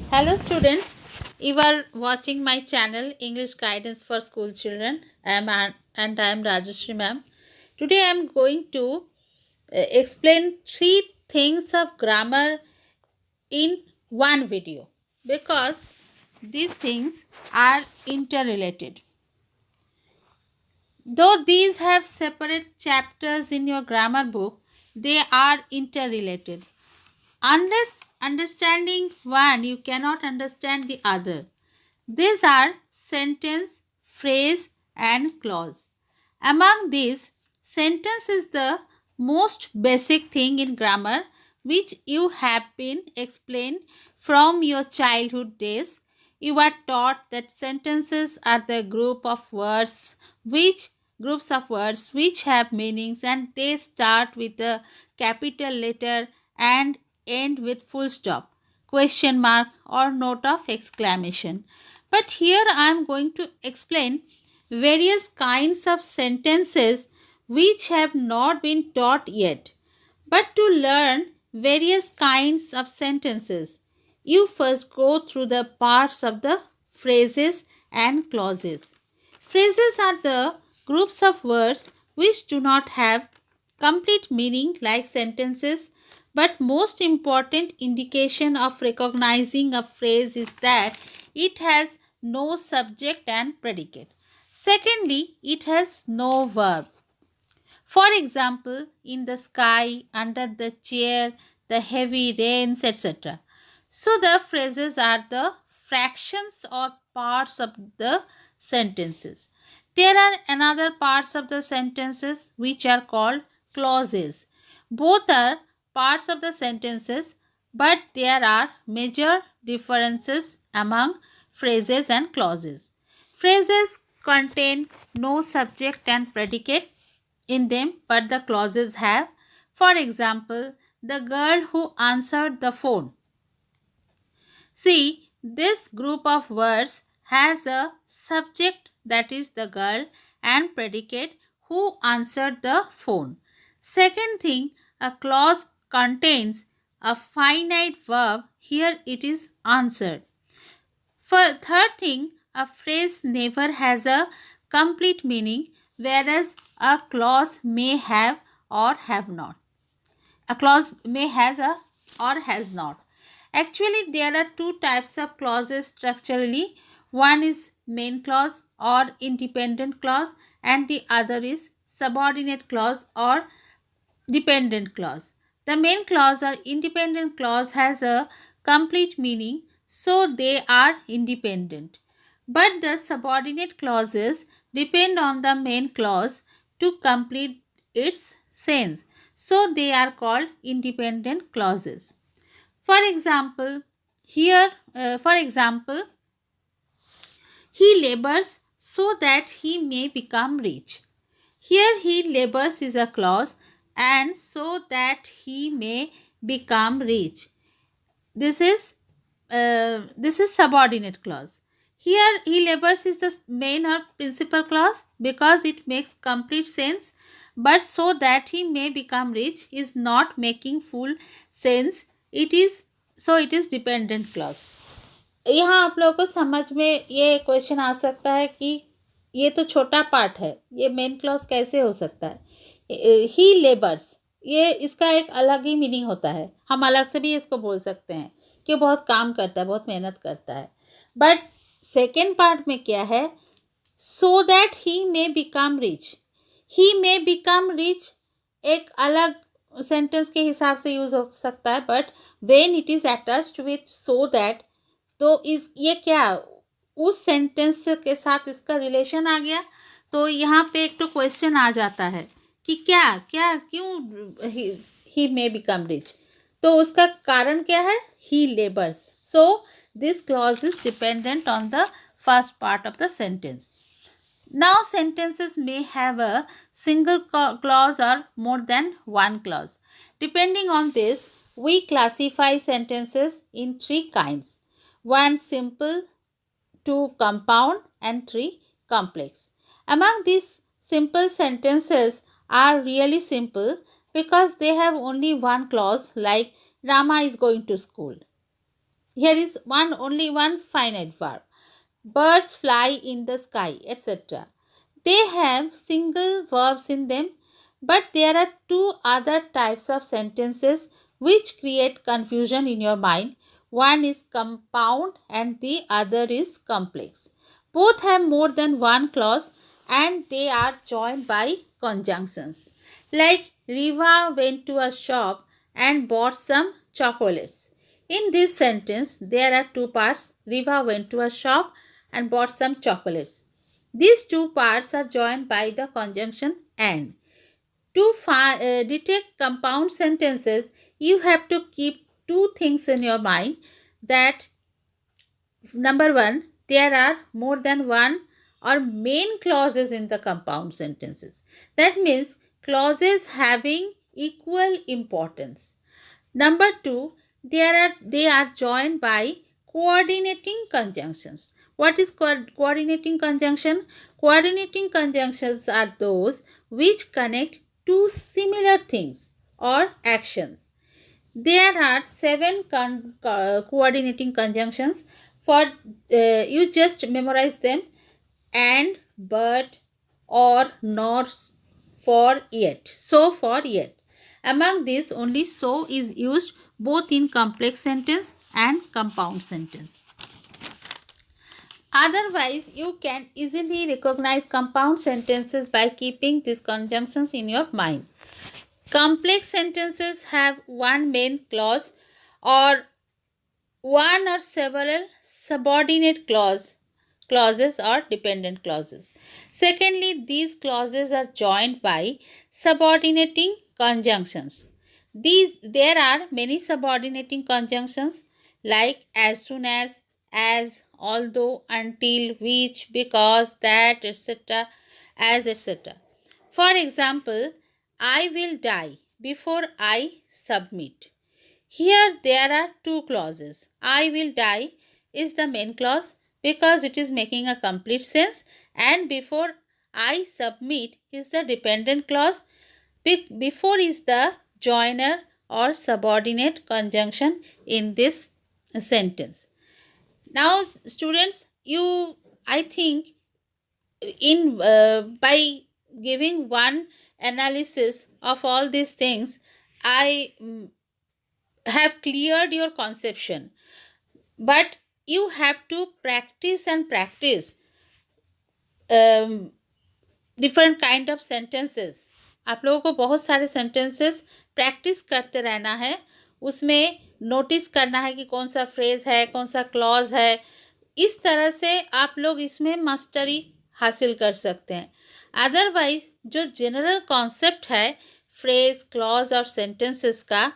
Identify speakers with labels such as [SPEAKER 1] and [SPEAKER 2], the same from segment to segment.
[SPEAKER 1] Hello, students. You are watching my channel English Guidance for School Children. And I am Rajeshri ma'am. Today I am going to explain three things of grammar in one video because these things are interrelated. Though these have separate chapters in your grammar book, they are interrelated. Unless understanding one, you cannot understand the other. These are sentence, phrase, and clause. Among these, sentence is the most basic thing in grammar which you have been explained from your childhood days. You are taught that sentences are the groups of words which have meanings and they start with a capital letter and end with full stop, question mark, or note of exclamation. But here I am going to explain various kinds of sentences which have not been taught yet. But to learn various kinds of sentences, you first go through the parts of the phrases and clauses. Phrases are the groups of words which do not have complete meaning like sentences, but most important indication of recognizing a phrase is that it has no subject and predicate. Secondly, it has no verb. For example, in the sky, under the chair, the heavy rains, etc. So the phrases are the fractions or parts of the sentences. There are another parts of the sentences which are called clauses. Both are parts of the sentences, but there are major differences among phrases and clauses. Phrases contain no subject and predicate in them, but the clauses have. For example, the girl who answered the phone. See, this group of words has a subject, that is the girl, and predicate who answered the phone. Second thing, a clause contains a finite verb, here it is answered. For third thing, a phrase never has a complete meaning, whereas a clause may have or have not. A clause may has a or has not. Actually, there are two types of clauses structurally. One is main clause or independent clause, and the other is subordinate clause or dependent clause. The main clause or independent clause has a complete meaning, so they are independent. But the subordinate clauses depend on the main clause to complete its sense, so they are called independent clauses. For example, for example, he labors so that he may become rich. Here, he labors is a clause and so that he may become rich. This is subordinate clause. Here, he labors is the main or principal clause because it makes complete sense. But so that he may become rich is not making full sense. It is dependent clause. यहाँ आप लोगों को समझ में ये question आ सकता है कि ये तो छोटा पार्ट है, ये मेन क्लॉज कैसे हो सकता है. ही लेबर्स, ये इसका एक अलग ही मीनिंग होता है. हम अलग से भी इसको बोल सकते हैं कि बहुत काम करता है, बहुत मेहनत करता है. बट सेकेंड पार्ट में क्या है, so that he may become rich. He may become rich एक अलग सेंटेंस के हिसाब से यूज हो सकता है, but when it is attached with so that, तो इस ये क्या उस सेंटेंस के साथ इसका रिलेशन आ गया. तो यहाँ पे एक तो क्वेश्चन आ जाता है कि क्या क्या क्यों ही मे बिकम रिच. तो उसका कारण क्या है, he labours. So this clause is dependent on the first part of the sentence. Now sentences may have a single clause or more than one clause. Depending on this, we classify sentences in three kinds. One simple, two compound, and three complex. Among these simple sentences are really simple because they have only one clause like Rama is going to school. here is only one finite verb. Birds fly in the sky, etc. They have single verbs in them, but there are two other types of sentences which create confusion in your mind. One is compound and the other is complex. Both have more than one clause and they are joined by conjunctions. Like Riva went to a shop and bought some chocolates. In this sentence, there are two parts. Riva went to a shop and bought some chocolates. These two parts are joined by the conjunction and. To detect compound sentences, you have to keep two things in your mind that number one, there are more than one or main clauses in the compound sentences. That means clauses having equal importance. Number two, they are joined by coordinating conjunctions. What is coordinating conjunction? Coordinating conjunctions are those which connect two similar things or actions. There are seven coordinating conjunctions. For you just memorize them: and, but, or, nor, for, yet. So, for, yet. Among these, only so is used both in complex sentence and compound sentence. Otherwise, you can easily recognize compound sentences by keeping these conjunctions in your mind. Complex sentences have one main clause or one or several subordinate clauses or dependent clauses. Secondly, these clauses are joined by subordinating conjunctions. There are many subordinating conjunctions like as soon as, although, until, which, because, that, etc., as, etc. For example, I will die before I submit. Here there are two clauses. I will die is the main clause because it is making a complete sense, and before I submit is the dependent clause. Before is the joiner or subordinate conjunction in this sentence. Now students, I think in by giving one analysis of all these things, I have cleared your conception, but you have to practice and practice different kind of sentences. आप लोगों को बहुत सारे sentences practice करते रहना है. उसमें notice करना है कि कौन सा फ्रेज है, कौन सा क्लॉज है. इस तरह से आप लोग इसमें मास्टरी हासिल कर सकते हैं. अदरवाइज जो जनरल कॉन्सेप्ट है फ्रेज, क्लॉज और सेंटेंसेस का,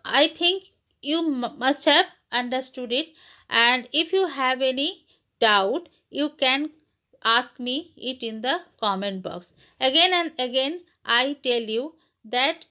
[SPEAKER 1] I think you must have understood it, and if you have any doubt you can ask me it in the comment box. Again and again I tell you that